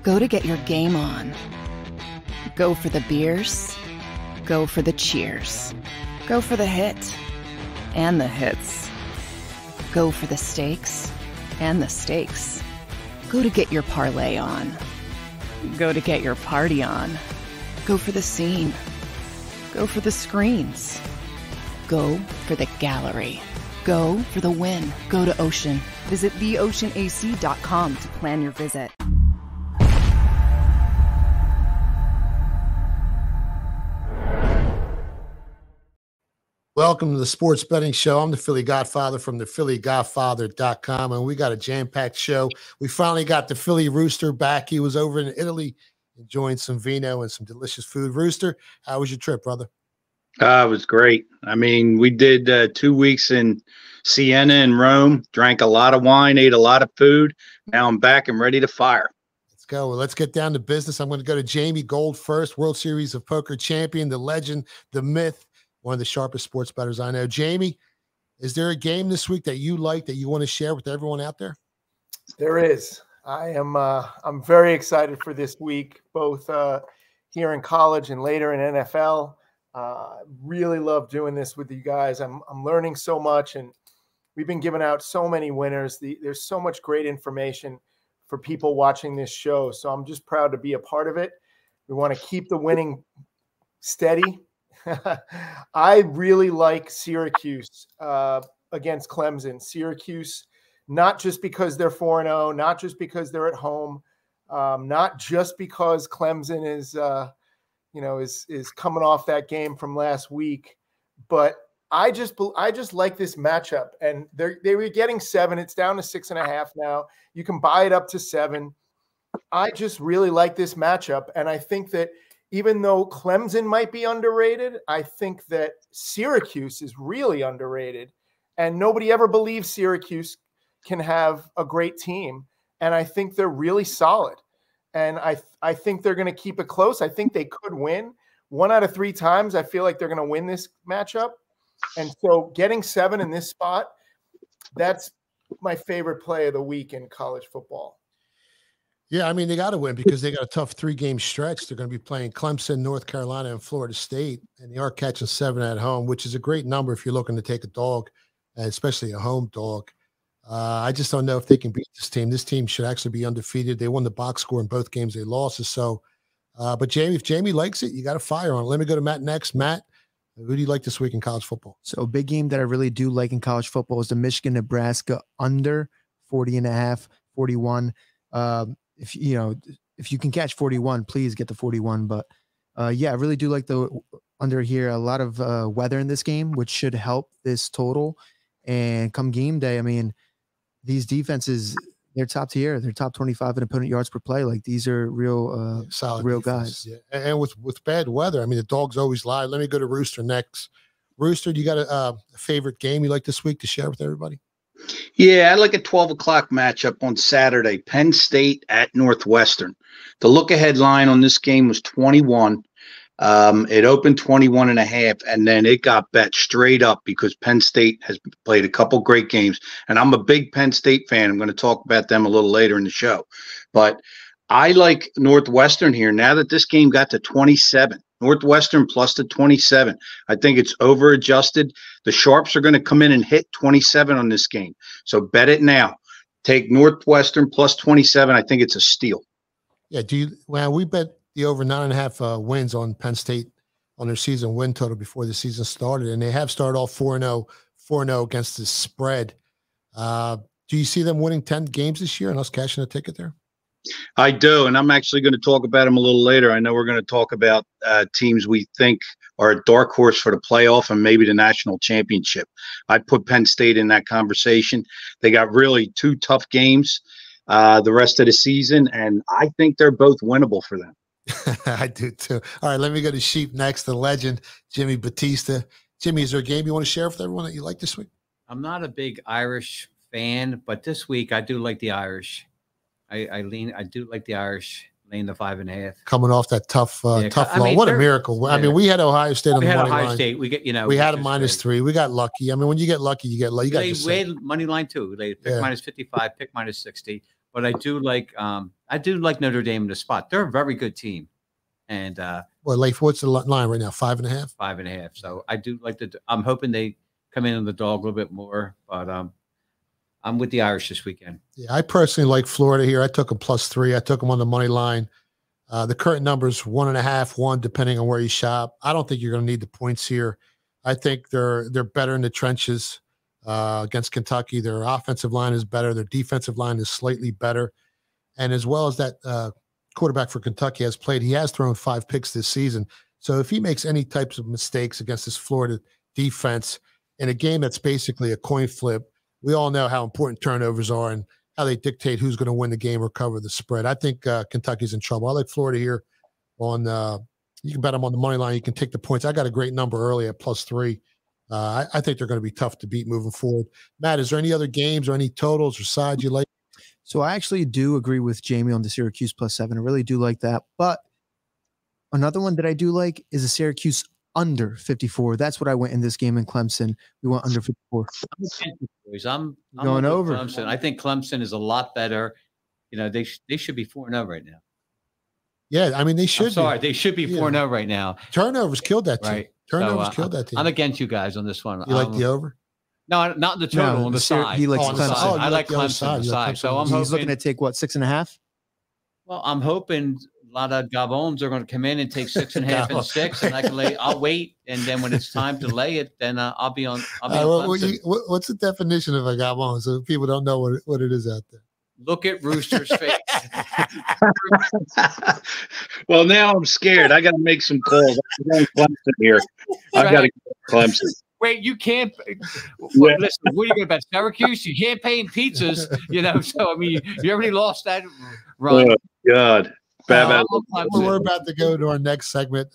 Go to get your game on. Go for the beers. Go for the cheers. Go for the hit and the hits. Go for the stakes and the stakes. Go to get your parlay on. Go to get your party on. Go for the scene. Go for the screens. Go for the gallery. Go for the win. Go to Ocean. Visit theoceanac.com to plan your visit. Welcome to the Sports Betting Show. I'm the Philly Godfather from the Phillygodfather.com, and we got a jam-packed show. We finally got the Philly Rooster back. He was over in Italy enjoying some vino and some delicious food. Rooster, how was your trip, brother? It was great. I mean, we did 2 weeks in Siena and Rome, drank a lot of wine, ate a lot of food. Now I'm back and ready to fire. Let's go. Well, let's get down to business. I'm going to go to Jamie Gold first, World Series of Poker champion, the legend, the myth, one of the sharpest sports bettors I know. Jamie, is there a game this week that you like that you want to share with everyone out there? There is. I'm very excited for this week, both here in college and later in NFL. Really love doing this with you guys. I'm learning so much, and we've been giving out so many winners. There's so much great information for people watching this show. So I'm just proud to be a part of it. We want to keep the winning steady. I really like Syracuse against Clemson. Syracuse, not just because they're 4-0, not just because they're at home, not just because Clemson is coming off that game from last week, but I just like this matchup. And they were getting 7. It's down to 6.5 now. You can buy it up to 7. I just really like this matchup, and I think that even though Clemson might be underrated, I think that Syracuse is really underrated, and nobody ever believes Syracuse can have a great team. And I think they're really solid, and I think they're going to keep it close. I think they could win 1 out of 3 times. I feel like they're going to win this matchup. And so getting 7 in this spot, that's my favorite play of the week in college football. Yeah, I mean, they got to win because they got a tough 3-game stretch. They're going to be playing Clemson, North Carolina, and Florida State, and they are catching 7 at home, which is a great number if you're looking to take a dog, especially a home dog. I just don't know if they can beat this team. This team should actually be undefeated. They won the box score in both games they lost. So, but Jamie, if Jamie likes it, you got to fire on it. Let me go to Matt next. Matt, who do you like this week in college football? So a big game that I really do like in college football is the Michigan-Nebraska under 40.5, 41. If you can catch 41, please get the 41. But yeah, I really do like the under here. A lot of weather in this game, which should help this total. And come game day, I mean, these defenses, they're top tier. They're top 25 in opponent yards per play. Like, these are real, solid, real defense, guys. Yeah. And with bad weather, I mean, the dogs always lie. Let me go to Rooster next. Rooster, do you got a favorite game you like this week to share with everybody? Yeah, I like a 12 o'clock matchup on Saturday, Penn State at Northwestern. The look-ahead line on this game was 21. It opened 21.5, and then it got bet straight up because Penn State has played a couple great games. And I'm a big Penn State fan. I'm going to talk about them a little later in the show. But I like Northwestern here now that this game got to 27. Northwestern plus the 27. I think it's over-adjusted. The Sharps are going to come in and hit 27 on this game. So bet it now. Take Northwestern plus 27. I think it's a steal. Yeah, we bet the over 9.5 wins on Penn State on their season win total before the season started, and they have started off 4-0 against the spread. Do you see them winning 10 games this year and us cashing a ticket there? I do, and I'm actually going to talk about them a little later. I know we're going to talk about teams we think are a dark horse for the playoff and maybe the national championship. I'd put Penn State in that conversation. They got really 2 tough games the rest of the season, and I think they're both winnable for them. I do too. All right, let me go to Sheep next, the legend, Jimmy Battista. Jimmy, is there a game you want to share with everyone that you like this week? I'm not a big Irish fan, but this week I do like the Irish. I do like the Irish laying the 5.5. Coming off that tough loss. What a miracle. Yeah. I mean, we had Ohio State on the money line. Ohio State. We had a -3. We got lucky. I mean, when you get lucky, you get lucky. We had money line too. They pick -55, pick -60. But I do like Notre Dame in the spot. They're a very good team. And well, Leif, what's the line right now? 5.5? 5.5. So I do like I'm hoping they come in on the dog a little bit more, but I'm with the Irish this weekend. Yeah, I personally like Florida here. I took them +3. I took them on the money line. The current number is 1.5, 1, depending on where you shop. I don't think you're going to need the points here. I think they're better in the trenches against Kentucky. Their offensive line is better. Their defensive line is slightly better. And as well as that quarterback for Kentucky has played, he has thrown 5 picks this season. So if he makes any types of mistakes against this Florida defense in a game that's basically a coin flip, we all know how important turnovers are and how they dictate who's going to win the game or cover the spread. I think Kentucky's in trouble. I like Florida here on you can bet them on the money line. You can take the points. I got a great number early at +3. I think they're going to be tough to beat moving forward. Matt, is there any other games or any totals or sides you like? So I actually do agree with Jamie on the Syracuse +7. I really do like that. But another one that I do like is a Syracuse under 54. That's what I went in this game in Clemson. We went under 54. I'm going over Clemson. I think Clemson is a lot better. You know, they should be 4-0 right now. Yeah, I mean, they should. They should be 4-0 right now. Turnovers killed that team. Right. Turnovers killed that team. I'm against you guys on this one. You like the over? No, not the total, on the side. He likes on the Clemson. side. I like Clemson on the side. So I'm hoping he's looking to take what, 6.5? Well, I'm hoping a lot of Gabons are going to come in and take 6.5 and 6, and I can lay. I'll wait, and then when it's time to lay it, then I'll be on. What's the definition of a Gabon, so people don't know what it is out there? Look at Rooster's face. Well, now I'm scared. I got to make some calls. I'm going Clemson here. I got to get Clemson. Wait, you can't. Well, listen, what are you going to bet? Syracuse? You can't pay in pizzas, you know. So I mean, you already lost that run. Oh God. We're about to go to our next segment.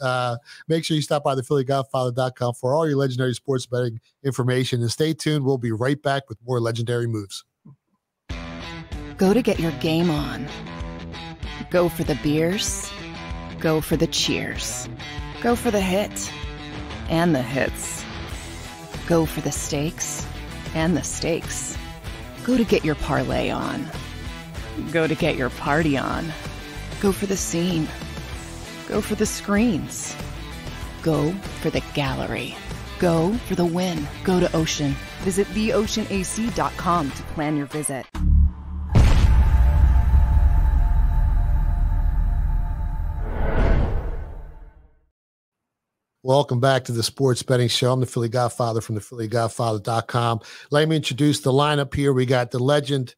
Make sure you stop by the Phillygodfather.com for all your legendary sports betting information. And stay tuned. We'll be right back with more legendary moves. Go to get your game on. Go for the beers. Go for the cheers. Go for the hit and the hits. Go for the stakes and the stakes. Go to get your parlay on. Go to get your party on. Go for the scene. Go for the screens. Go for the gallery. Go for the win. Go to Ocean. Visit theoceanac.com to plan your visit. Welcome back to the Sports Betting Show. I'm the Philly Godfather from the Phillygodfather.com. Let me introduce the lineup here. We got the legend,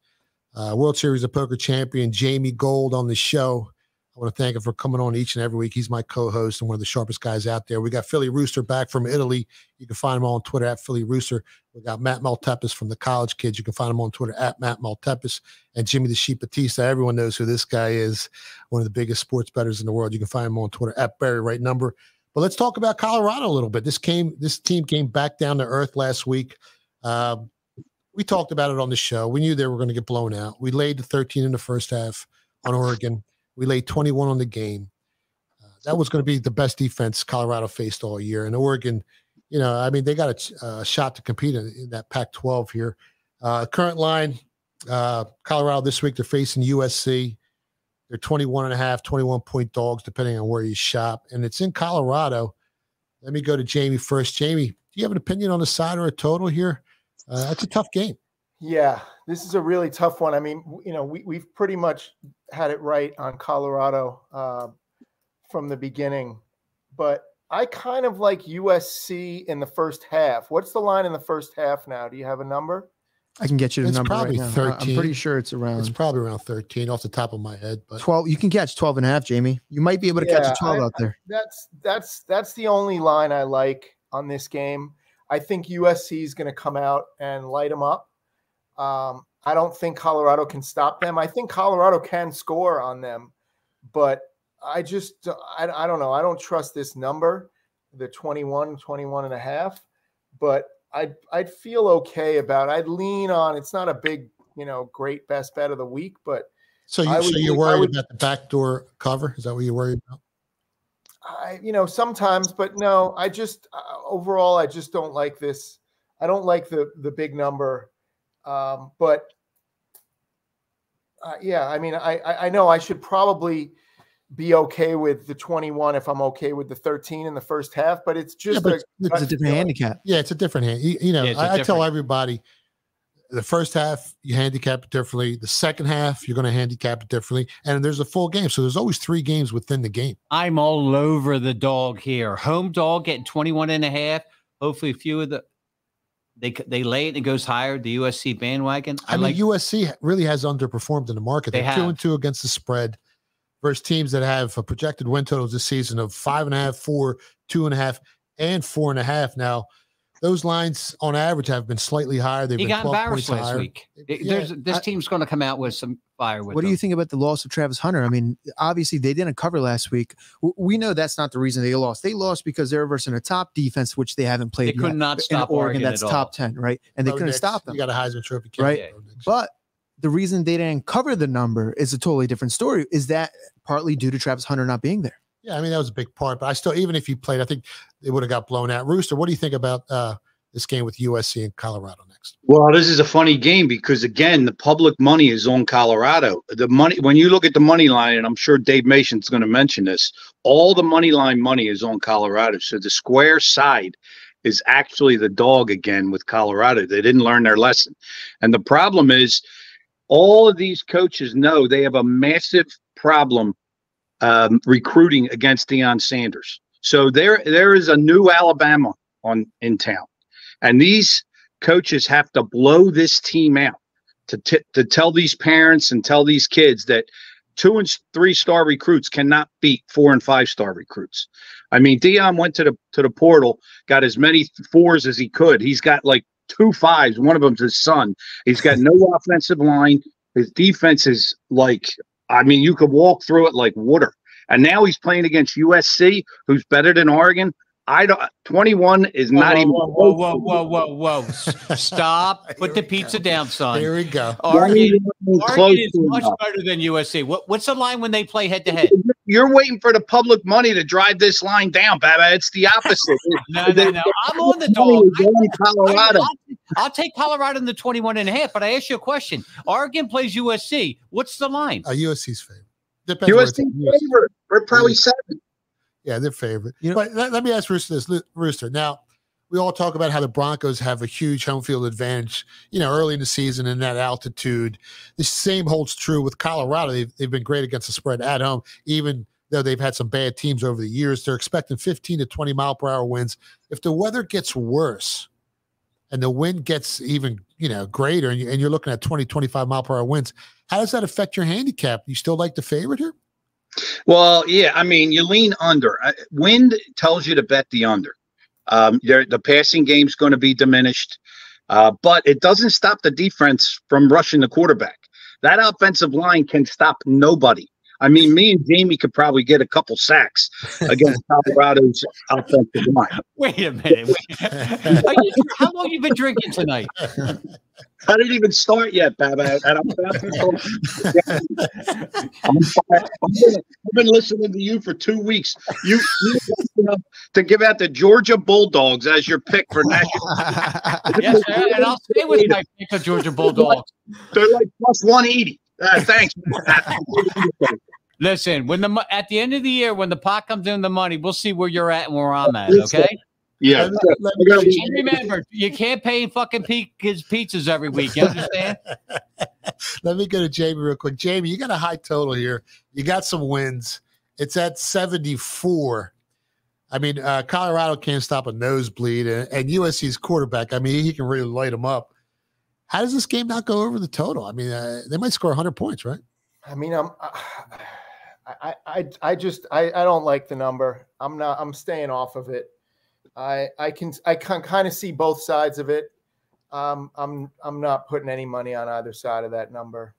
World Series of Poker champion, Jamie Gold on the show. I want to thank him for coming on each and every week. He's my co-host and one of the sharpest guys out there. We got Philly Rooster back from Italy. You can find him on Twitter at Philly Rooster. We got Matt Maltepes from the College Kids. You can find him on Twitter at Matt Maltepes. And Jimmy the Sheep Battista. Everyone knows who this guy is, one of the biggest sports bettors in the world. You can find him on Twitter at Barry Right Number. But let's talk about Colorado a little bit. This team came back down to earth last week. We talked about it on the show. We knew they were going to get blown out. We laid the 13 in the first half on Oregon. We laid 21 on the game. That was going to be the best defense Colorado faced all year. And Oregon, you know, I mean, they got a shot to compete in that Pac-12 here. Current line, Colorado this week, they're facing USC. They're 21.5, 21-point dogs, depending on where you shop. And it's in Colorado. Let me go to Jamie first. Jamie, do you have an opinion on the side or a total here? That's a tough game. Yeah, this is a really tough one. I mean, you know, we've pretty much had it right on Colorado from the beginning. But I kind of like USC in the first half. What's the line in the first half now? Do you have a number? I can get you the It's number probably right now. 13. I'm pretty sure it's around. It's probably around 13 off the top of my head. But 12. You can catch 12.5, Jamie. You might be able to catch a 12 out there. That's the only line I like on this game. I think USC is going to come out and light them up. I don't think Colorado can stop them. I think Colorado can score on them, but I don't know. I don't trust this number, the 21 and a half, but I'd feel okay about it. I'd lean on, it's not a big, you know, great best bet of the week, but so you're worried about the backdoor cover? Is that what you're worried about? You know, sometimes, but no, I just overall, I just don't like this. I don't like the big number. But Yeah, I mean, I know I should probably be okay with the 21 if I'm okay with the 13 in the first half, but it's just it's a different handicap. Yeah, it's a different hand. You know, Yeah, I tell everybody the first half you handicap it differently. The second half you're going to handicap it differently, and there's a full game, so there's always 3 games within the game. I'm all over the dog here. Home dog getting 21.5. Hopefully, a few of the they lay it and it goes higher. The USC bandwagon. I mean, USC really has underperformed in the market. They're 2-2 against the spread versus teams that have a projected win totals this season of 5.5, 4, 2.5, and 4.5. Now, those lines on average have been slightly higher. They've been 12 points higher. Last week. This team's going to come out with some fire. What do you think about the loss of Travis Hunter? I mean, obviously they didn't cover last week. We know that's not the reason they lost. They lost because they're versus a top defense, which they haven't played. They could not stop Oregon. That's top 10, right? And they couldn't stop them. You got a Heisman Trophy, right? But the reason they didn't cover the number is a totally different story. Is that partly due to Travis Hunter not being there? Yeah, I mean that was a big part. But I still, even if he played, I think they would have got blown out. Rooster, what do you think about this game with USC and Colorado next? Well, this is a funny game because, again, the public money is on Colorado. The money, when you look at the money line, and I'm sure Dave Mason's going to mention this, all the money line money is on Colorado. So the square side is actually the dog again with Colorado. They didn't learn their lesson. And the problem is all of these coaches know they have a massive problem recruiting against Deion Sanders. So there is a new Alabama in town. And these coaches have to blow this team out to tell these parents and tell these kids that 2- and 3-star recruits cannot beat 4- and 5-star recruits. I mean, Deion went to the portal, got as many 4s as he could. He's got like 2 5s. One of them's his son. He's got no offensive line. His defense is like, I mean, you could walk through it like water. And now he's playing against USC, who's better than Oregon. 21 is not even. Whoa. Stop. Put the pizza down, son. Here we go. Oregon is much better than USC. What's the line when they play head to head? You're waiting for the public money to drive this line down, Baba. It's the opposite. No. I'm on the dog. I'll take Colorado in the 21.5, but I ask you a question. Oregon plays USC. What's the line? USC's favorite. USC's favorite. We're probably 7. Yeah, they're favorite. But let me ask Rooster this. Rooster, now, we all talk about how the Broncos have a huge home field advantage, early in the season in that altitude. The same holds true with Colorado. They've been great against the spread at home, even though they've had some bad teams over the years. They're expecting 15 to 20 mile per hour winds. If the weather gets worse and the wind gets even, greater and you're looking at 20, 25 mile per hour winds, how does that affect your handicap? You still like the favorite here? Well, yeah, I mean, you lean under. Wind tells you to bet the under. The passing game's going to be diminished, but it doesn't stop the defense from rushing the quarterback. That offensive line can stop nobody. I mean, me and Jamie could probably get a couple sacks against Colorado's offensive line. Wait a minute. How long you been drinking tonight? I didn't even start yet, Baba. And I've been listening to you for 2 weeks. You to give out the Georgia Bulldogs as your pick for national. Yes, and I'll stay with my pick of Georgia Bulldogs. They're like plus 180. Thanks. Listen, at the end of the year, when the pot comes in the money, we'll see where you're at and where I'm at. Okay. Yeah. Remember, you can't pay fucking his pizzas every week. You understand? Let me go to Jamie real quick. Jamie, you got a high total here. You got some wins. It's at 74. I mean, Colorado can't stop a nosebleed, and USC's quarterback, I mean, he can really light them up. How does this game not go over the total? I mean, they might score 100 points, right? I mean, I don't like the number. I'm staying off of it. I can kind of see both sides of it. I'm not putting any money on either side of that number.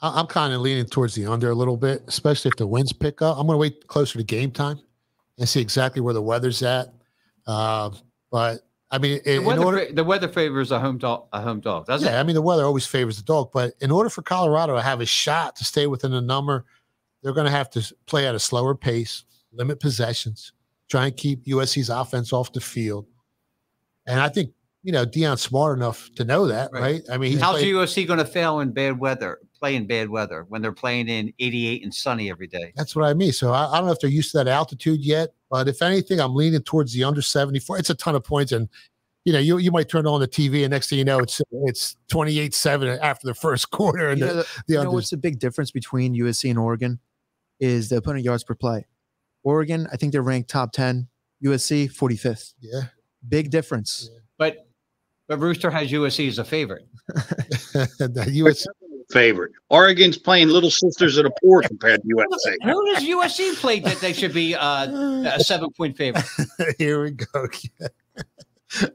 I'm kind of leaning towards the under a little bit, especially if the winds pick up. I'm going to wait closer to game time and see exactly where the weather's at. But I mean, the weather favors a home dog, doesn't it? Yeah, I mean, the weather always favors the dog. But in order for Colorado to have a shot to stay within the number, they're going to have to play at a slower pace, limit possessions, try and keep USC's offense off the field. And I think, Deion's smart enough to know that, right? I mean, how's USC going to fail in bad weather? play in bad weather when they're playing in 88 and sunny every day. That's what I mean. So I don't know if they're used to that altitude yet, but if anything, I'm leaning towards the under 74. It's a ton of points, and you might turn on the TV, and next thing you know, it's 28-7 after the first quarter. And what's the big difference between USC and Oregon is the opponent yards per play. Oregon, I think they're ranked top 10. USC 45th. Yeah, big difference. Yeah. But Rooster has USC as a favorite. USC favorite. Oregon's playing Little Sisters of the Poor compared to USC. Who does USC play that they should be a 7-point favorite? Here we go.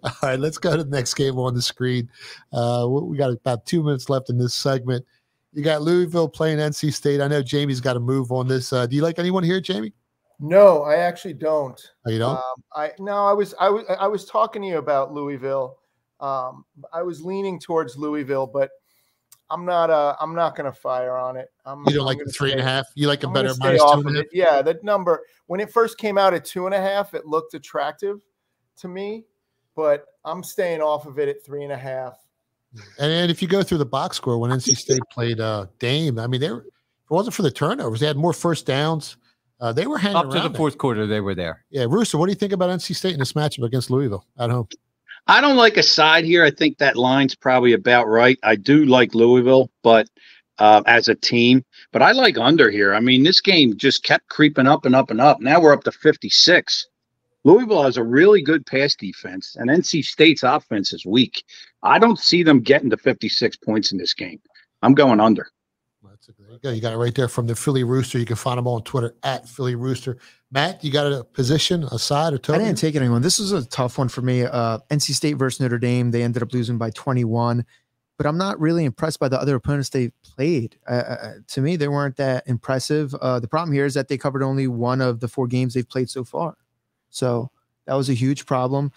All right, let's go to the next game on the screen. We got about 2 minutes left in this segment. You got Louisville playing NC State. I know Jamie's got a move on this. Do you like anyone here, Jamie? No, I actually don't. Oh, you don't? I was talking to you about Louisville. I was leaning towards Louisville, but I'm not going to fire on it. You don't like the 3.5? You like a better minus 2.5? Yeah, that number when it first came out at 2.5, it looked attractive to me, but I'm staying off of it at 3.5. And if you go through the box score when NC State played Dame, I mean, if it wasn't for the turnovers, they had more first downs. They were hanging up to the fourth quarter. They were there. Yeah, Rooster, what do you think about NC State in this matchup against Louisville at home? I don't like a side here. I think that line's probably about right. I do like Louisville, but as a team, but I like under here. I mean, this game just kept creeping up and up and up. Now we're up to 56. Louisville has a really good pass defense, and NC State's offense is weak. I don't see them getting to 56 points in this game. I'm going under. There you go. You got it right there from the Philly Rooster. You can find them on Twitter at Philly Rooster. Matt, you got a position, a side, or total? I didn't take anyone. This was a tough one for me. NC State versus Notre Dame. They ended up losing by 21, but I'm not really impressed by the other opponents they played. To me, they weren't that impressive. The problem here is that they covered only one of the 4 games they've played so far. So that was a huge problem.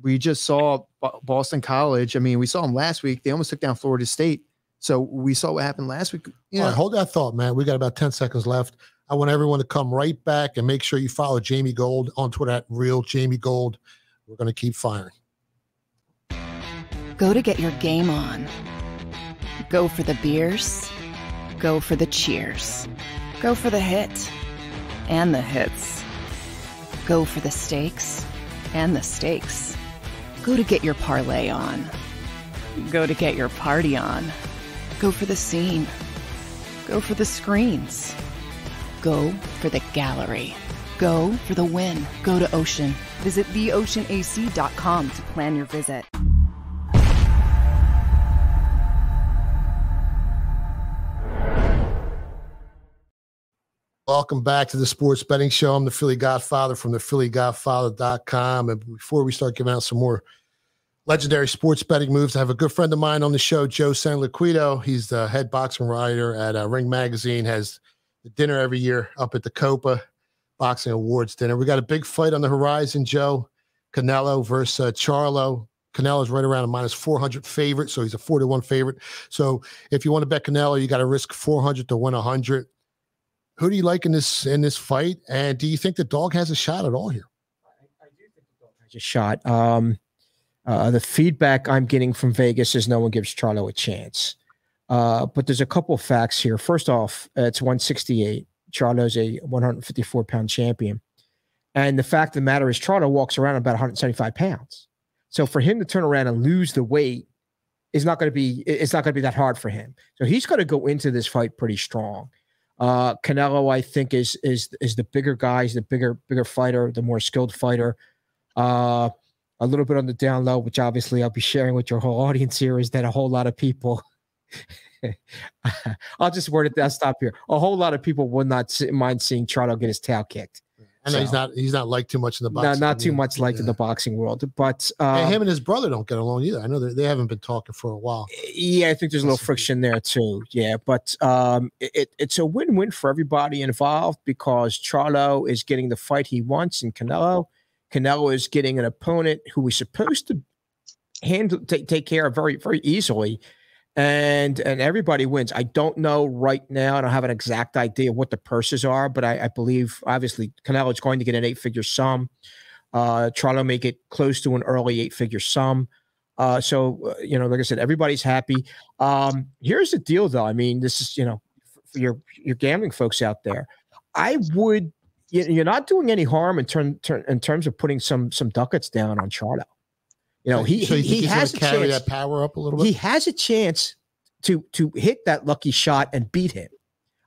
We just saw Boston College. I mean, we saw them last week. They almost took down Florida State. So we saw what happened last week. All right, hold that thought, man. We got about 10 seconds left. I want everyone to come right back and make sure you follow Jamie Gold on Twitter at Real Jamie Gold. We're going to keep firing. Go to get your game on. Go for the beers. Go for the cheers. Go for the hit and the hits. Go for the stakes and the stakes. Go to get your parlay on. Go to get your party on. Go for the scene. Go for the screens. Go for the gallery. Go for the win. Go to Ocean. Visit theoceanac.com to plan your visit. Welcome back to the Sports Betting Show. I'm the Philly Godfather from the Phillygodfather.com. And before we start giving out some more legendary sports betting moves, I have a good friend of mine on the show, Joe Santoliquito. He's the head boxing writer at Ring Magazine, has the dinner every year up at the Copa Boxing Awards dinner. We got a big fight on the horizon, Joe. Canelo versus Charlo. Canelo's right around a minus 400 favorite, so he's a 4-1 favorite. So if you want to bet Canelo, you got to risk 400 to win 100. Who do you like in this fight? And do you think the dog has a shot at all here? I do think the dog has a shot. The feedback I'm getting from Vegas is no one gives Charlo a chance. But there's a couple of facts here. First off, it's 168. Charlo's a 154-pound champion. And the fact of the matter is Charlo walks around about 175 pounds. So for him to turn around and lose the weight is not going to be, it's not going to be that hard for him. So he's going to go into this fight pretty strong. Canelo, I think, is the bigger guy. He's the bigger fighter, the more skilled fighter. A little bit on the down low, which obviously I'll be sharing with your whole audience here, is that a whole lot of people I'll just word it. I'll stop here. A whole lot of people would not mind seeing Charlo get his tail kicked. I know he's not liked too much in the boxing. Not too much liked in the boxing world, but him and his brother don't get along either. I know they haven't been talking for a while. Yeah, I think there's a little friction there too. Yeah, but it's a win-win for everybody involved because Charlo is getting the fight he wants in Canelo. Canelo is getting an opponent who is supposed to take care of very, very easily. And everybody wins. I don't know right now. I don't have an exact idea of what the purses are, but I believe obviously Canelo is going to get an 8-figure sum. Charlo may get close to an early 8-figure sum. You know, like I said, everybody's happy. Here's the deal, though. I mean, this is, you know, for your gambling folks out there, I would. You're not doing any harm in terms of putting some ducats down on Charlo. You know, he has a carry chance. That power up a little bit. He has a chance to hit that lucky shot and beat him.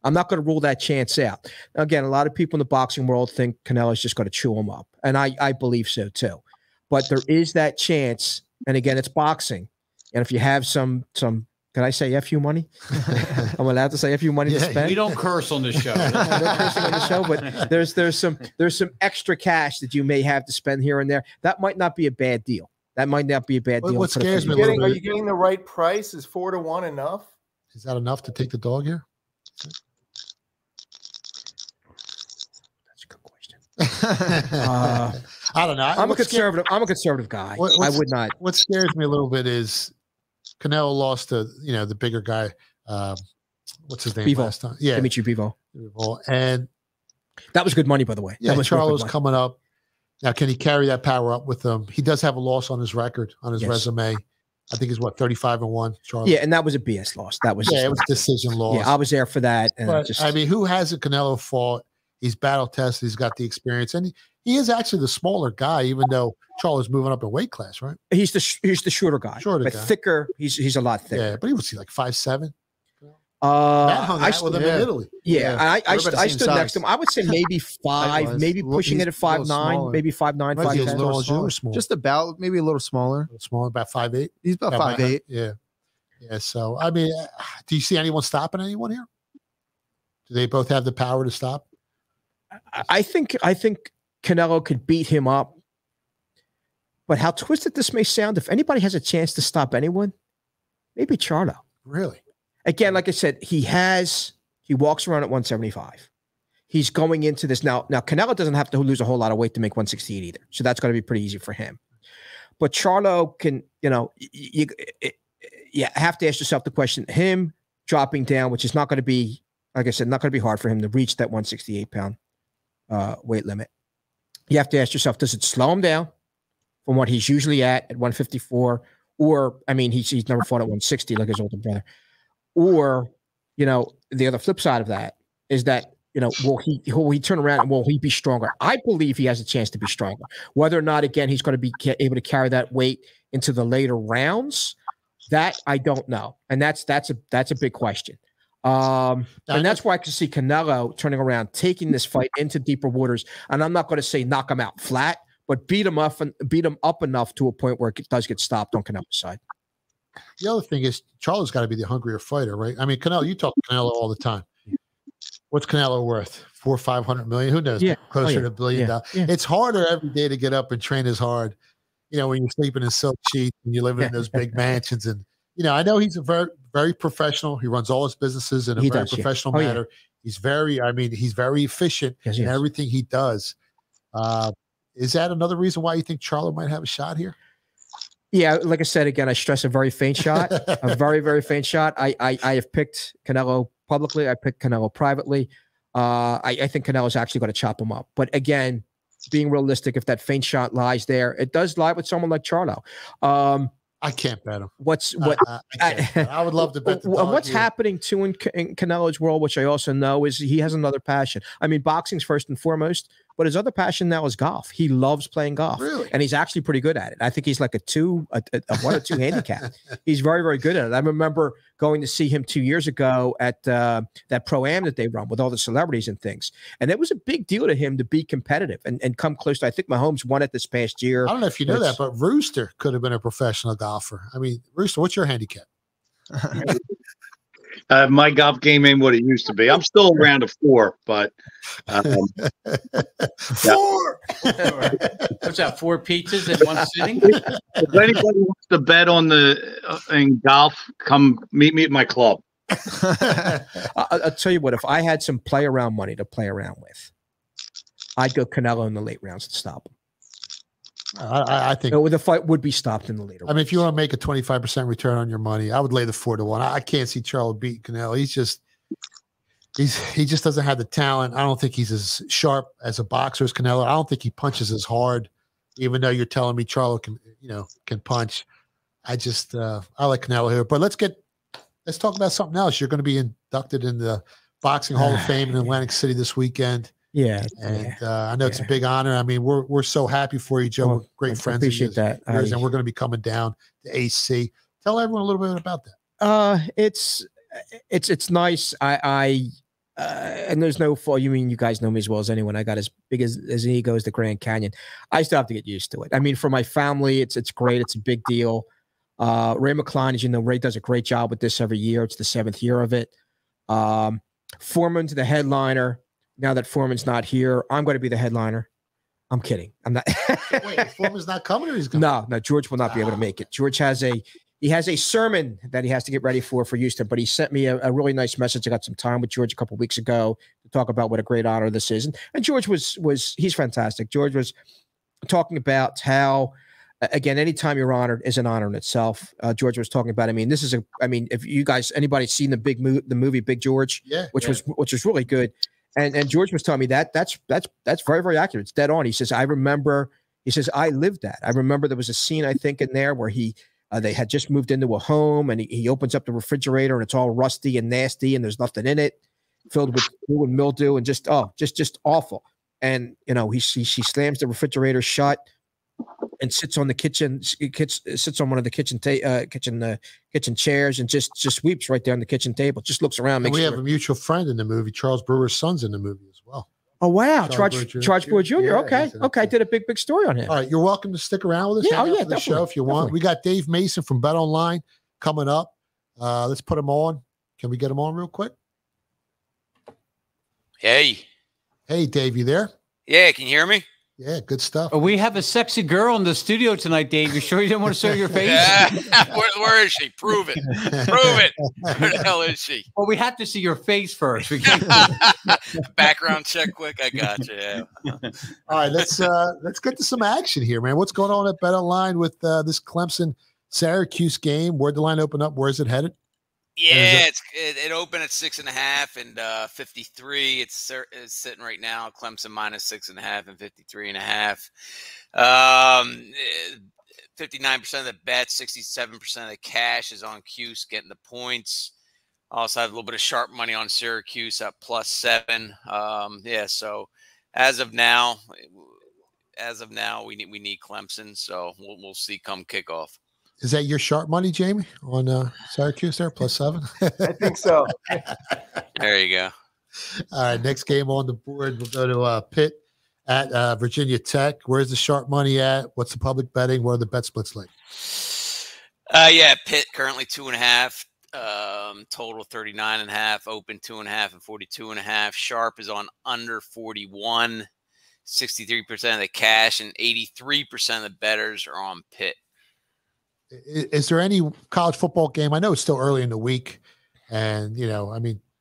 I'm not going to rule that chance out. Again, a lot of people in the boxing world think Canelo's just going to chew him up, and I believe so too. But there is that chance, and again, it's boxing. And if you have some, can I say FU money? I'm allowed to say FU money to spend. We don't curse on the show. No cursing on the show, but there's some extra cash that you may have to spend here and there. That might not be a bad deal. That might not be a bad deal. What scares me a little bit? Are you getting the right price? Is 4 to 1 enough? Is that enough to take the dog here? That's a good question. I don't know. I'm a conservative guy. I would not. What scares me a little bit is Canelo lost to, you know, the bigger guy. What's his name Bivol. last time? Yeah, Dimitri Bivol. And that was good money, by the way. Yeah, that was Charlo's coming up. Now, can he carry that power up with him? He does have a loss on his record, on his resume. I think it's what, 35-1, Charlie? Yeah, and that was a BS loss. That was it was a decision loss. Yeah, I was there for that. And but, I mean, who hasn't Canelo fought? He's battle tested. He's got the experience, and he is actually the smaller guy, even though Charlie's moving up in weight class, right? He's the shorter guy, but thicker. He's a lot thicker. Yeah, but he was like 5'7". I stood with him in Italy. Yeah, I stood next to him. I would say maybe 5, maybe pushing it at 5'9", maybe 5'9", 5'10". Just about, maybe a little smaller. Smaller, about 5'8". He's about 5'8". Yeah. Yeah. So I mean, do you see anyone stopping anyone here? Do they both have the power to stop? I think Canelo could beat him up. But how twisted this may sound, if anybody has a chance to stop anyone, maybe Charlo. Really? Again, like I said, he walks around at 175. He's going into this now. Now, Canelo doesn't have to lose a whole lot of weight to make 168 either. So that's going to be pretty easy for him. But Charlo can, you know, you have to ask yourself the question, him dropping down, which is not going to be, like I said, not going to be hard for him to reach that 168-pound weight limit. You have to ask yourself, does it slow him down from what he's usually at 154? Or, I mean, he's never fought at 160 like his older brother. Or, you know, the other flip side of that is that, you know, will he turn around and will he be stronger? I believe he has a chance to be stronger. Whether or not, again, he's going to be able to carry that weight into the later rounds, that I don't know. And that's a big question. And that's why I can see Canelo turning around, taking this fight into deeper waters. And I'm not going to say knock him out flat, but beat him up enough to a point where it does get stopped on Canelo's side. The other thing is Charlo's got to be the hungrier fighter, right? I mean, Canelo, you talk to Canelo all the time. What's Canelo worth? 400-500 million? Who knows? Yeah. Closer to $1 billion. Yeah. It's harder every day to get up and train as hard. You know, when you're sleeping in silk sheets and you're living in those big mansions. And, you know, I know he's a very, very professional. He runs all his businesses in a very professional manner. Yeah. He's very efficient in everything he does. Is that another reason why you think Charlo might have a shot here? Yeah, like I said, again, I stress a very faint shot, a very, very faint shot. I have picked Canelo publicly. I picked Canelo privately. I think Canelo's actually going to chop him up. But again, being realistic, if that faint shot lies there, it does lie with someone like Charlo. I can't bet him. I would love to bet the dog what's here. happening too in Canelo's world, which I also know, is he has another passion. I mean, boxing's first and foremost, but his other passion now is golf. He loves playing golf. Really? And he's actually pretty good at it. I think he's like a 1 or 2 handicap. He's very, very good at it. I remember going to see him 2 years ago at that Pro-Am that they run with all the celebrities and things. And it was a big deal to him to be competitive and come close to, I think Mahomes won it this past year. I don't know if you know that, but Rooster could have been a professional golfer. I mean, Rooster, what's your handicap? My golf game ain't what it used to be. I'm still around a 4, but 4. What's that? 4 pizzas in one sitting? If anybody wants to bet on in golf, come meet me at my club. I'll tell you what. If I had some play around money to play around with, I'd go Canelo in the late rounds to stop him. I think the fight would be stopped in the later. I mean, if you want to make a 25% return on your money, I would lay the 4 to 1. I can't see Charlo beat Canelo. He just doesn't have the talent. I don't think he's as sharp as a boxer as Canelo. I don't think he punches as hard, even though you're telling me Charlo can punch. I like Canelo here. But let's talk about something else. You're going to be inducted in the Boxing Hall of Fame in Atlantic City this weekend. Yeah, and I know it's a big honor. I mean, we're so happy for you, Joe. We're great friends. Appreciate that. And we're going to be coming down to AC. Tell everyone a little bit about that. It's nice. And there's no fault. You guys know me as well as anyone. I got as big as an ego as the Grand Canyon. I still have to get used to it. I mean, for my family, it's great. It's a big deal. Ray McCline, as you know, Ray does a great job with this every year. It's the 7th year of it. Foreman's the headliner. Now that Foreman's not here, I'm going to be the headliner. I'm kidding. I'm not. Wait, Foreman's not coming, or he's coming? No, George will not be able to make it. George has a sermon that he has to get ready for Houston, but he sent me a really nice message. I got some time with George a couple of weeks ago to talk about what a great honor this is. And George he's fantastic. George was talking about how, again, anytime you're honored is an honor in itself. George was talking about, if you guys, anybody seen the movie Big George, which was really good. And George was telling me that's very, very accurate. It's dead on. He says, I lived that. I remember there was a scene, I think, in there where they had just moved into a home, and he opens up the refrigerator and it's all rusty and nasty and there's nothing in it, filled with mildew and just awful. And she slams the refrigerator shut and sits on one of the kitchen chairs and just weeps right there on the kitchen table. Just looks around. We have a mutual friend in the movie. Charles Brewer's son's in the movie as well. Oh, wow. Charles Brewer Jr. Yeah, okay. I did a big story on him. All right. You're welcome to stick around with us. Yeah, the show if you want. We got Dave Mason from Bet Online coming up. Let's put him on. Can we get him on real quick? Hey, Dave, you there? Yeah, can you hear me? Yeah, good stuff. We have a sexy girl in the studio tonight, Dave. You sure you don't want to show your face? Where is she? Prove it. Where the hell is she? Well, we have to see your face first. Background check quick. I got you. Yeah. All right, let's get to some action here, man. What's going on at Bet Online with this Clemson Syracuse game? Where'd the line open up? Where's it headed? Yeah, it opened at 6.5 and 53. It's sitting right now. Clemson minus 6.5 and 53.5. 59% of the bets, 67% of the cash is on Cuse getting the points. Also have a little bit of sharp money on Syracuse at +7. So as of now, we need Clemson. So we'll see come kickoff. Is that your sharp money, Jamie, on Syracuse there, +7? I think so. There you go. All right, next game on the board, we'll go to Pitt at Virginia Tech. Where's the sharp money at? What's the public betting? What are the bet splits like? Pitt currently 2.5, total 39.5, open 2.5 and 42.5. Sharp is on under 41, 63% of the cash, and 83% of the bettors are on Pitt. Is there any college football game? I know it's still early in the week, and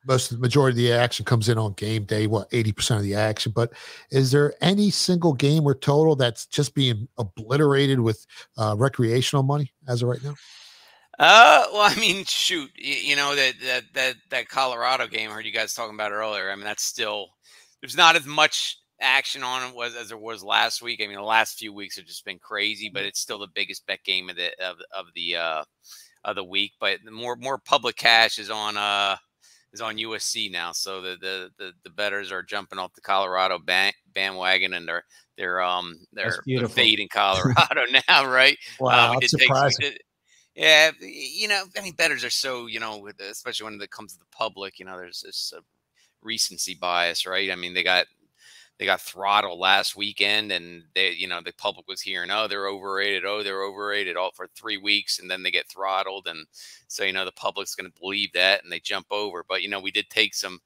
most of the majority of the action comes in on game day. 80% of the action? But is there any single game or total that's just being obliterated with recreational money as of right now? Shoot, that Colorado game I heard you guys talking about earlier. That's still, there's not as much action on it as there was last week. The last few weeks have just been crazy, but it's still the biggest bet game of the week. But the more public cash is on USC now, so the bettors are jumping off the Colorado bandwagon, and they're fading Colorado now, right? Wow, that's surprising. Bettors are so, especially when it comes to the public, there's this recency bias, right? They got throttled last weekend, and the public was hearing, they're overrated all for 3 weeks, and then they get throttled, and so the public's going to believe that, and they jump over. But we did take some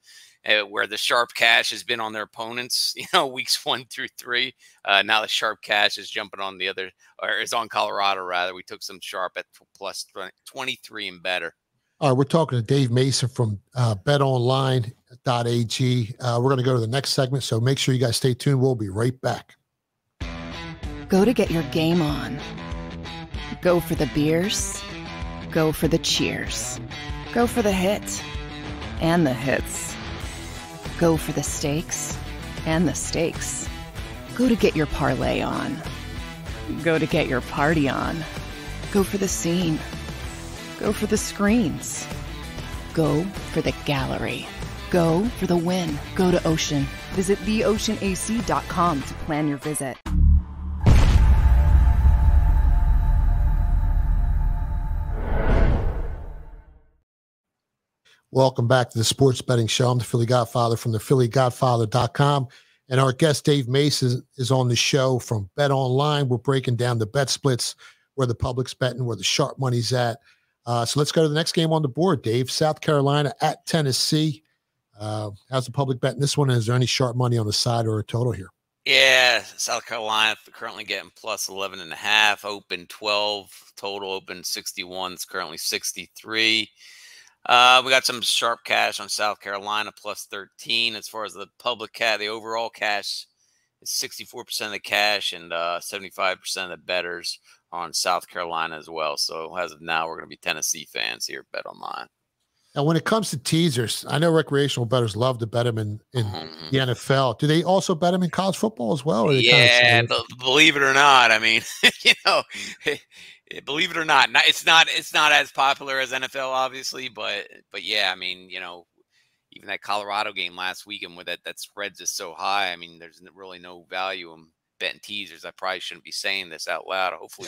where the sharp cash has been on their opponents, weeks 1 through 3. Now the sharp cash is jumping on the other, or is on Colorado rather. We took some sharp at +23 and better. All right, we're talking to Dave Mason from betonline.ag. We're going to go to the next segment, so make sure you guys stay tuned. We'll be right back. Go to get your game on. Go for the beers. Go for the cheers. Go for the hit and the hits. Go for the stakes and the stakes. Go to get your parlay on. Go to get your party on. Go for the scene. Go for the screens. Go for the gallery. Go for the win. Go to Ocean. Visit theoceanac.com to plan your visit. Welcome back to the Sports Betting Show. I'm the Philly Godfather from the Phillygodfather.com. And our guest, Dave Mason, is on the show from Bet Online. We're breaking down the bet splits, where the public's betting, where the sharp money's at. So let's go to the next game on the board, Dave. South Carolina at Tennessee. How's the public betting this one? Is there any sharp money on the side or a total here? Yeah, South Carolina currently getting plus 11.5, open 12, total open 61. It's currently 63. We got some sharp cash on South Carolina, plus 13. As far as the public cash, the overall cash is 64% of the cash, and 75% of the bettors on South Carolina as well. So as of now, we're going to be Tennessee fans here at Bet Online. Now, when it comes to teasers, I know recreational bettors love to bet them in the NFL. Do they also bet them in college football as well? Or Yeah, believe it or not. I mean, believe it or not, it's not as popular as NFL, obviously, but yeah, I mean, even that Colorado game last weekend where that spread's just so high. I mean, there's really no value in betting teasers. I probably shouldn't be saying this out loud. Hopefully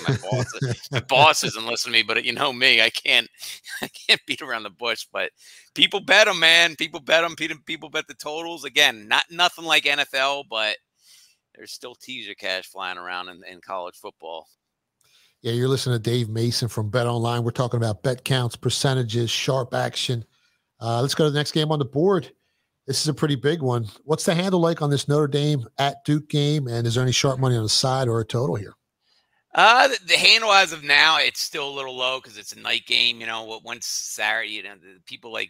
my boss isn't listening to me, but me, I can't beat around the bush, but people bet them, man. People bet them. People bet the totals. Again, nothing like NFL, but there's still teaser cash flying around in college football. Yeah, you're listening to Dave Mason from Bet Online. We're talking about bet counts, percentages, sharp action. Let's go to the next game on the board. This is a pretty big one. What's the handle like on this Notre Dame at Duke game? And is there any sharp money on the side or a total here? The handle as of now, it's still a little low because it's a night game. Once Saturday, the people they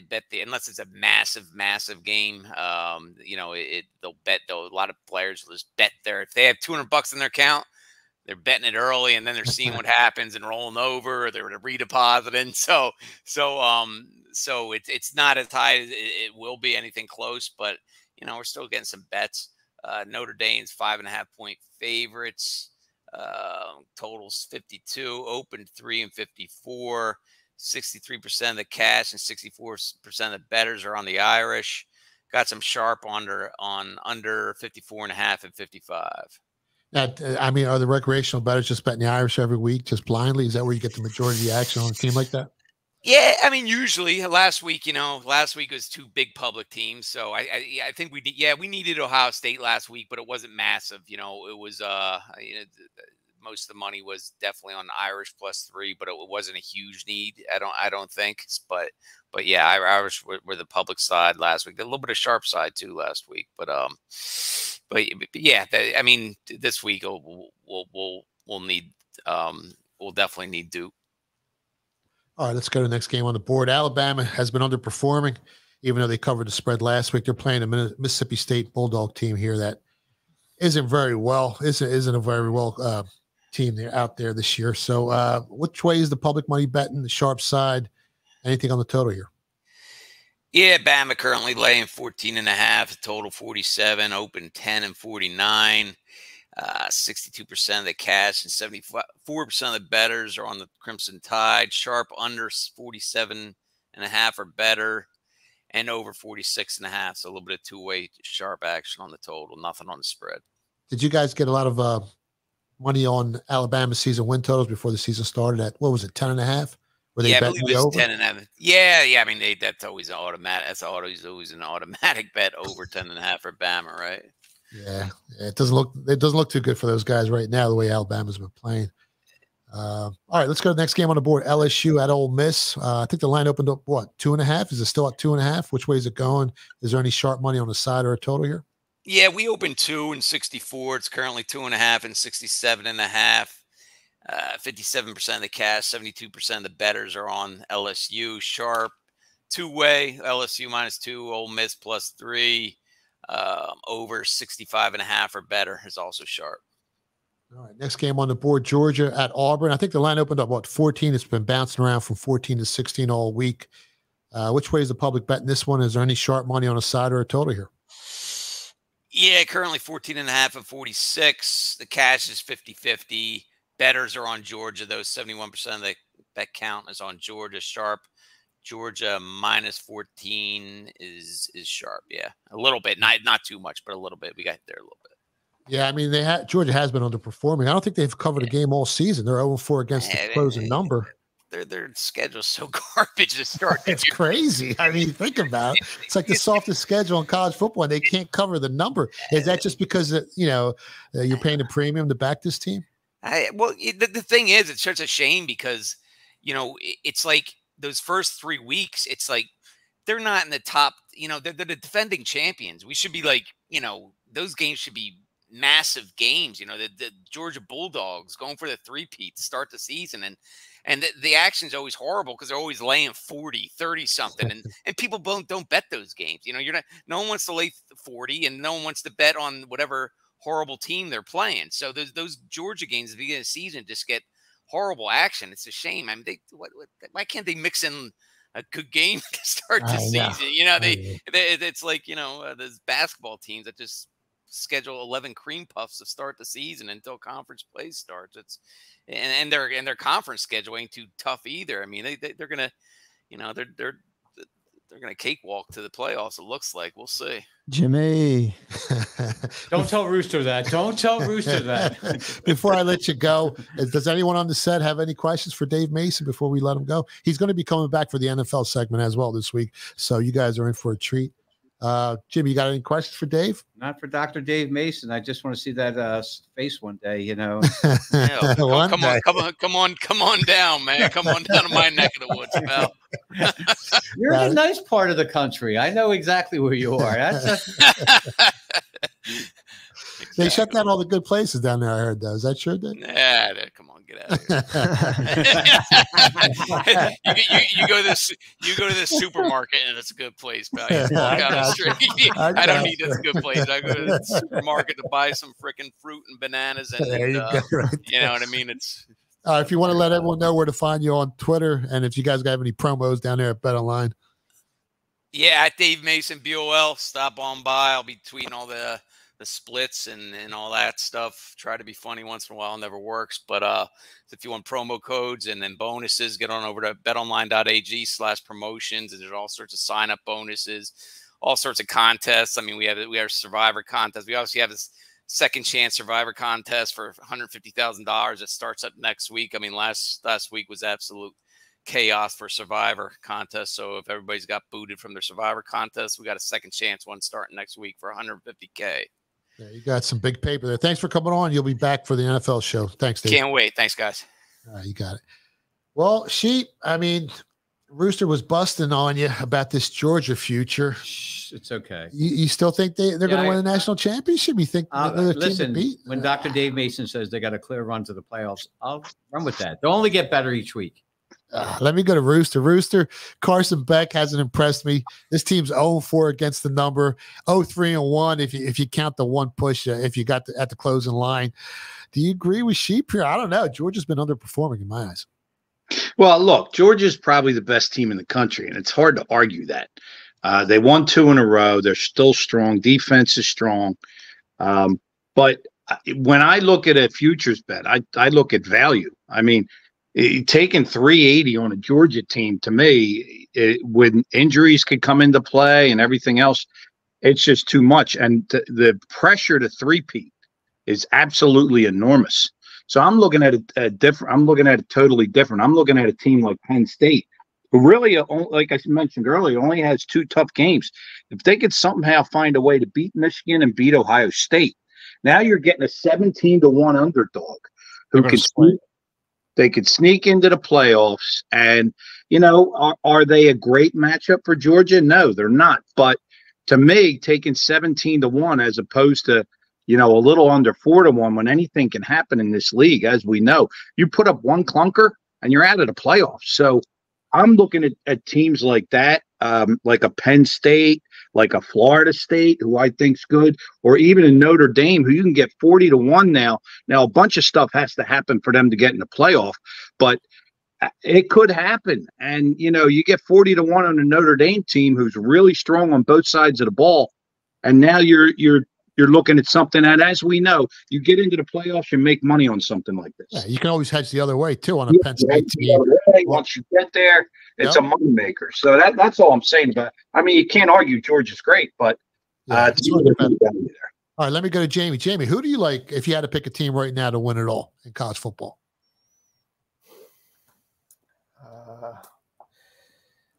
bet unless it's a massive game. They'll bet though. A lot of players will just bet if they have $200 in their account, they're betting it early, and then they're seeing what happens and rolling over, or they're redepositing. So it's not as high as it will be anything close, but we're still getting some bets. Notre Dame's 5.5-point favorites. Totals 52, open 3 and 54. 63% of the cash and 64% of the bettors are on the Irish. Got some sharp under 54.5 and 55. Now, I mean, are the recreational bettors just betting the Irish every week, just blindly? Is that where you get the majority of the action on a team like that? Yeah, I mean, usually last week was two big public teams. So I think we needed Ohio State last week, but it wasn't massive. It was most of the money was definitely on the Irish +3, but it wasn't a huge need. I don't think. But yeah, Irish were the public side last week. A little bit of sharp side too last week, but yeah, I mean, this week we'll definitely need Duke. All right, let's go to the next game on the board. Alabama has been underperforming, even though they covered the spread last week. They're playing a Mississippi State Bulldog team here that isn't a very well team out there this year. So which way is the public money betting? The sharp side? Anything on the total here? Yeah, Bama currently laying 14.5, total 47, open 10 and 49. 62% of the cash and 74% of the bettors are on the Crimson Tide. Sharp under 47.5 or better, and over 46.5. So a little bit of two-way sharp action on the total. Nothing on the spread. Did you guys get a lot of money on Alabama season win totals before the season started at, what was it, 10.5? Yeah, I believe it was 10.5. Yeah. I mean, that's always an automatic. That's always an automatic bet over 10.5 for Bama, right? Yeah, it doesn't look too good for those guys right now, the way Alabama's been playing. All right, let's go to the next game on the board. LSU at Ole Miss. I think the line opened up, 2.5? Is it still at 2.5? Which way is it going? Is there any sharp money on the side or a total here? Yeah, we opened 2 and 64. It's currently 2.5 and 67.5. 57% of the cash, 72% of the bettors are on LSU. Sharp, two-way, LSU -2, Ole Miss +3. Over 65.5 or better is also sharp. All right, next game on the board, Georgia at Auburn. I think the line opened up, 14? It's been bouncing around from 14 to 16 all week. Which way is the public betting this one? Is there any sharp money on a side or a total here? Yeah, currently 14.5 and 46. The cash is 50-50. bettors are on Georgia. Those 71% of the bet count is on Georgia sharp. Georgia -14 is sharp. Yeah, a little bit, not too much, but a little bit. We got there a little bit. Yeah, I mean, Georgia has been underperforming. I don't think they've covered a game all season. They're 0-4 against the closing number. Their schedule's so garbage to start. It's crazy. I mean, think about it. It's like the softest schedule in college football, and they can't cover the number. Is that just because you're paying a premium to back this team? Well, the thing is, it's such a shame because it's like those first 3 weeks. It's like they're not in the top. They're the defending champions. We should be like, those games should be massive games. The Georgia Bulldogs going for the three-peat to start the season, and the action's always horrible because they're always laying 40, 30 something, and people don't bet those games. No one wants to lay 40, and no one wants to bet on whatever horrible team they're playing. So those Georgia games at the beginning of the season just get horrible action. It's a shame. I mean, why can't they mix in a good game to start the season? It's like those basketball teams that just schedule 11 cream puffs to start the season until conference play starts. And their conference schedule ain't too tough either. I mean, they're gonna they're gonna cakewalk to the playoffs. It looks like. We'll see. Jimmy, don't tell Rooster that. Don't tell Rooster that. Before I let you go, does anyone on the set have any questions for Dave Mason before we let him go? He's going to be coming back for the NFL segment as well this week, so you guys are in for a treat. Jimmy, you got any questions for Dave? Not for Dr. Dave Mason. I just want to see that face one day, Come on down, man. Come on down to my neck of the woods, pal. You're in a nice part of the country. I know exactly where you are. They shut down all the good places down there, I heard, though. Is that true, Dave? Nah, come on, get out of here. you go to the supermarket and it's a good place, pal. You walk out the street. I don't need this good place. I go to the supermarket to buy some freaking fruit and bananas, and you know what I mean. It's if you want to let everyone know where to find you on Twitter, and if you guys have any promos down there at Bet Online. Yeah, at Dave Mason BOL. Stop on by. I'll be tweeting all the splits and all that stuff. Try to be funny once in a while. Never works. But if you want promo codes and then bonuses, get on over to betonline.ag/promotions. And there's all sorts of sign-up bonuses, all sorts of contests. I mean, we have a Survivor contest. We obviously have this second chance Survivor contest for $150,000 that starts up next week. I mean, last week was absolute chaos for Survivor contest. So if everybody's got booted from their Survivor contest, we got a second chance one starting next week for $150K. Yeah, you got some big paper there. Thanks for coming on. You'll be back for the NFL show. Thanks, Dave. Can't wait. Thanks, guys. You got it. Well, Rooster was busting on you about this Georgia future. It's okay. You still think they're going to win a national championship? You think they're the team to beat? When Dr. Dave Mason says they got a clear run to the playoffs, I'll run with that. They'll only get better each week. Let me go to Rooster. Rooster, Carson Beck hasn't impressed me. This team's 0-4 against the number, 0-3-1 if you count the one push if you got at the closing line. Do you agree with Sheep here? I don't know. Georgia's been underperforming in my eyes. Well, look, Georgia's probably the best team in the country, and it's hard to argue that. They won 2 in a row. They're still strong. Defense is strong. But when I look at a futures bet, I look at value. I mean, taking 380 on a Georgia team, to me, when injuries could come into play and everything else, it's just too much. And the pressure to three-peat is absolutely enormous. So I'm looking at it different. I'm looking at it totally different. I'm looking at a team like Penn State, who really, like I mentioned earlier, only has 2 tough games. If they could somehow find a way to beat Michigan and beat Ohio State, now you're getting a 17-1 underdog who can sneak. They could sneak into the playoffs. And, are they a great matchup for Georgia? No, they're not. But to me, taking 17-1 as opposed to, a little under 4-1, when anything can happen in this league, as we know, you put up one clunker and you're out of the playoffs. So I'm looking at teams like that, like a Penn State, like a Florida State, who I think's good, or even in Notre Dame, who you can get 40-1 now. Now, a bunch of stuff has to happen for them to get in the playoff, but it could happen. And, you get 40-1 on a Notre Dame team who's really strong on both sides of the ball, and now you're you're looking at something that, as we know, you get into the playoffs, you make money on something like this. Yeah, you can always hedge the other way too on a Penn State team. Once you get there, it's a money maker. So that's all I'm saying about it. I mean, you can't argue Georgia's great, but it's all right, let me go to Jamie. Jamie, who do you like if you had to pick a team right now to win it all in college football?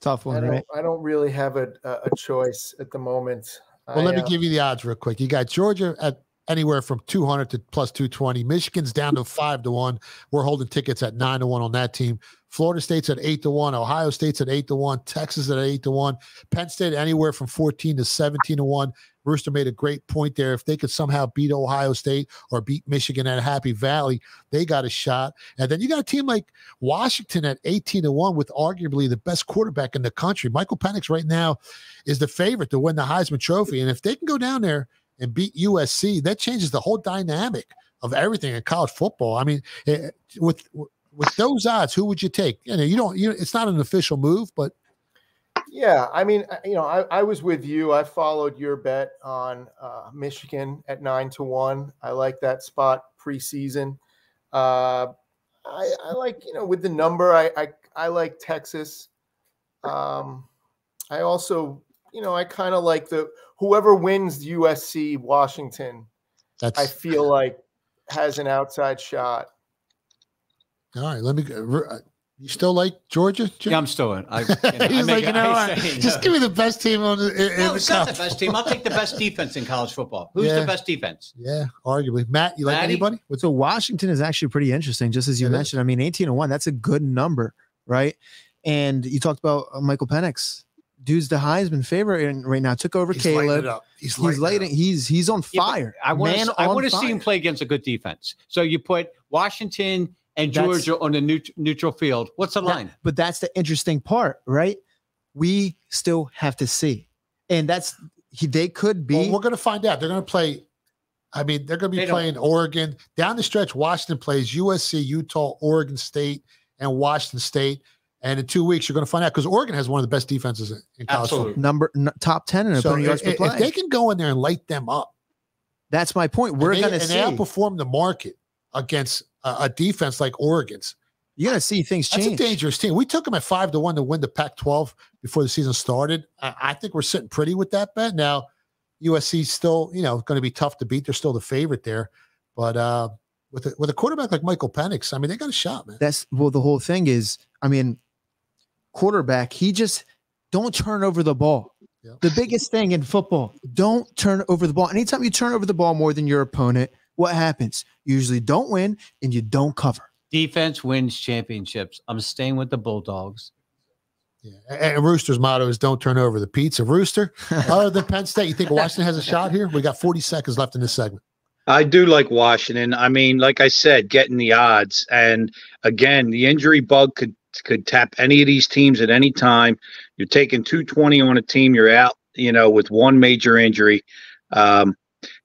Tough one, right? I don't really have a choice at the moment. Well, let me give you the odds real quick. You got Georgia at anywhere from 200 to plus 220. Michigan's down to 5-1. We're holding tickets at 9-1 on that team. Florida State's at 8-1. Ohio State's at 8-1. Texas at 8-1. Penn State anywhere from 14 to 17-1. Rooster made a great point there. If they could somehow beat Ohio State or beat Michigan at Happy Valley, they got a shot. And then you got a team like Washington at 18-1 with arguably the best quarterback in the country. Michael Penix right now is the favorite to win the Heisman Trophy. And if they can go down there and beat USC, that changes the whole dynamic of everything in college football. I mean, with those odds, who would you take? It's not an official move, but yeah, I mean, I was with you. I followed your bet on Michigan at 9-1. I like that spot preseason. I like, with the number, I like Texas. I also, I kind of like whoever wins USC Washington. I feel like has an outside shot. All right, let me go. You still like Georgia, Jim? Yeah, I'm still in. He's like, just give me the best team on the. It's not the best team. I'll take the best defense in college football. Who's the best defense? Yeah, arguably. Matt, you like anybody? So Washington is actually pretty interesting, just as you mentioned. I mean, 18-1, that's a good number, right? And you talked about Michael Penix. Dude's the Heisman favorite right now. Took over Caleb. He's on fire. I want to see him play against a good defense. So you put Washington and Georgia on a neutral field. What's the line? But that's the interesting part, right? We still have to see. And they could be. Well, we're going to find out. They're going to play. I mean, they're going to be playing Oregon. Down the stretch, Washington plays USC, Utah, Oregon State, and Washington State. And in 2 weeks, you're going to find out because Oregon has one of the best defenses in college football. Top 10 in opponent yards per play. If they can go in there and light them up. That's my point. We're going to see. And they outperform the market against a defense like Oregon's. You're going to see things change. That's a dangerous team. We took them at 5-1 to win the Pac-12 before the season started. I think we're sitting pretty with that bet. Now, USC's still, going to be tough to beat. They're still the favorite there. But with a quarterback like Michael Penix, I mean, they got a shot, man. The whole thing is, I mean, quarterback, he just don't turn over the ball. Yep. The biggest thing in football, don't turn over the ball. Anytime you turn over the ball more than your opponent, what happens? You usually don't win and you don't cover. Defense wins championships. I'm staying with the Bulldogs. Yeah. And Rooster's motto is don't turn over the pizza. Rooster, other than Penn State, you think Washington has a shot here? We got 40 seconds left in this segment. I do like Washington. I mean, like I said, getting the odds. And again, the injury bug could tap any of these teams at any time. You're taking 220 on a team. You're out, with one major injury.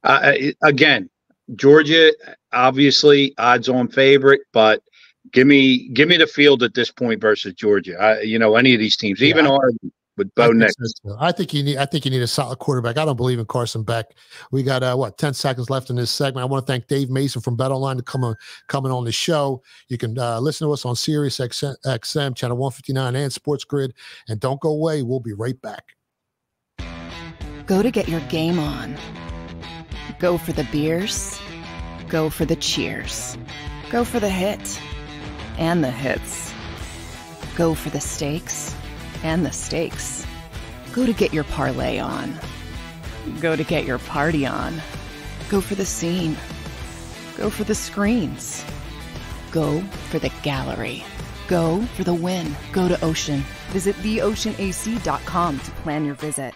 Again, Georgia, obviously, odds-on favorite, but give me the field at this point versus Georgia. Any of these teams, even Oregon with Bo Nix. I think you need a solid quarterback. I don't believe in Carson Beck. We got 10 seconds left in this segment. I want to thank Dave Mason from BetOnline to coming on the show. You can listen to us on Sirius XM channel 159 and Sports Grid. And don't go away. We'll be right back. Go to get your game on. Go for the beers. Go for the cheers. Go for the hit and the hits. Go for the stakes and the stakes. Go to get your parlay on. Go to get your party on. Go for the scene. Go for the screens. Go for the gallery. Go for the win. Go to Ocean. Visit theoceanac.com to plan your visit.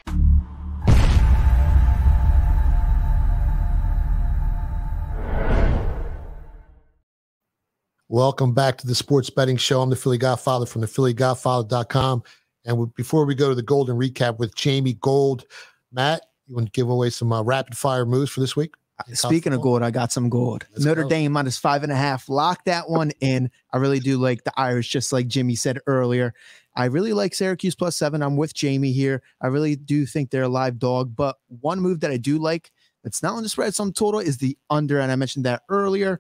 Welcome back to the Sports Betting Show. I'm the Philly Godfather from the Phillygodfather.com. And before we go to the Golden Recap with Jamie Gold, Matt, you want to give away some rapid fire moves for this week? Speaking of gold, I got some gold. Notre Dame minus 5.5. Lock that one in. I really do like the Irish, just like Jimmy said earlier. I really like Syracuse +7. I'm with Jamie here. I really do think they're a live dog. But one move that I do like, It's not on the spread. It's on total is the under. And I mentioned that earlier.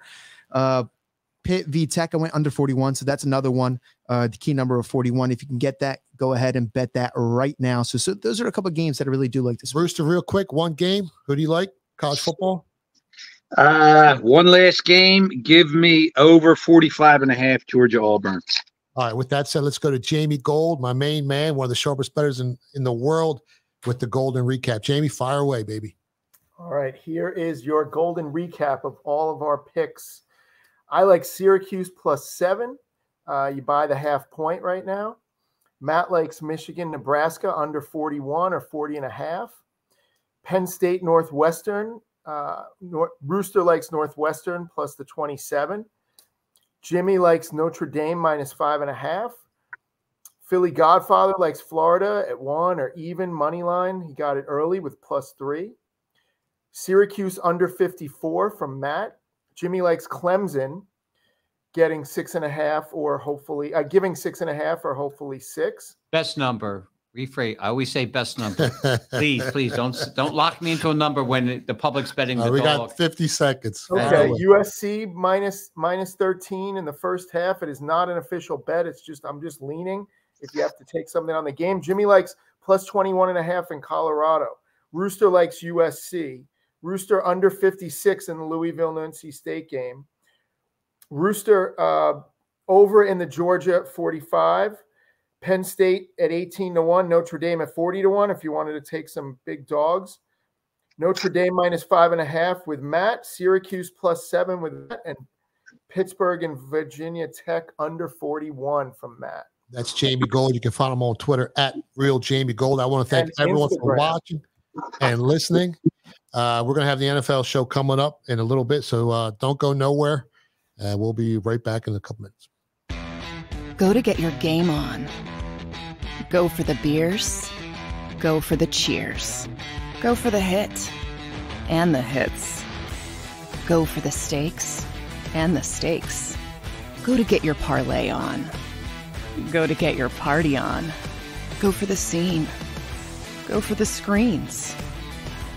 Pitt v Tech, I went under 41. So that's another one. The key number of 41. If you can get that, go ahead and bet that right now. So those are a couple of games that I really do like this. Rooster, real quick, one game. Who do you like? College football? One last game. Give me over 45.5 Georgia Auburn. All right. With that said, let's go to Jamie Gold, my main man, one of the sharpest bettors in the world, with the golden recap. Jamie, fire away, baby. All right. Here is your golden recap of all of our picks. I like Syracuse +7. You buy the half point right now. Matt likes Michigan, Nebraska under 41 or 40.5. Penn State, Northwestern. Rooster likes Northwestern plus the 27. Jimmy likes Notre Dame -5.5. Philly Godfather likes Florida at 1 or even money line. He got it early with +3. Syracuse under 54 from Matt. Jimmy likes Clemson getting 6.5 or hopefully giving 6.5 or hopefully 6. Best number. Rephrase. I always say best number. Please don't lock me into a number when the public's betting the we dog. got 50 seconds. Okay, USC minus 13 in the first half. It is not an official bet. It's just I'm just leaning. If you have to take something on the game, Jimmy likes +21.5 in Colorado. Rooster likes USC. Rooster under 56 in the Louisville-NC State game. Rooster over in the Georgia 45. Penn State at 18-1. Notre Dame at 40-1 if you wanted to take some big dogs. Notre Dame -5.5 with Matt. Syracuse +7 with Matt. And Pittsburgh and Virginia Tech under 41 from Matt. That's Jamie Gold. You can find him on Twitter at Real Jamie Gold. I want to thank everyone for watching and listening. We're going to have the NFL show coming up in a little bit, so don't go nowhere. We'll be right back in a couple minutes. Go to get your game on. Go for the beers. Go for the cheers. Go for the hit and the hits. Go for the stakes and the stakes. Go to get your parlay on. Go to get your party on. Go for the scene. Go for the screens.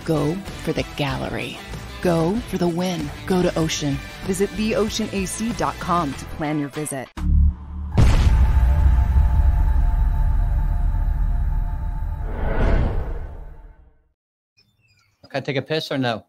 Go for the gallery. Go for the win. Go to Ocean. Visit theoceanac.com to plan your visit. Can I take a piss or no?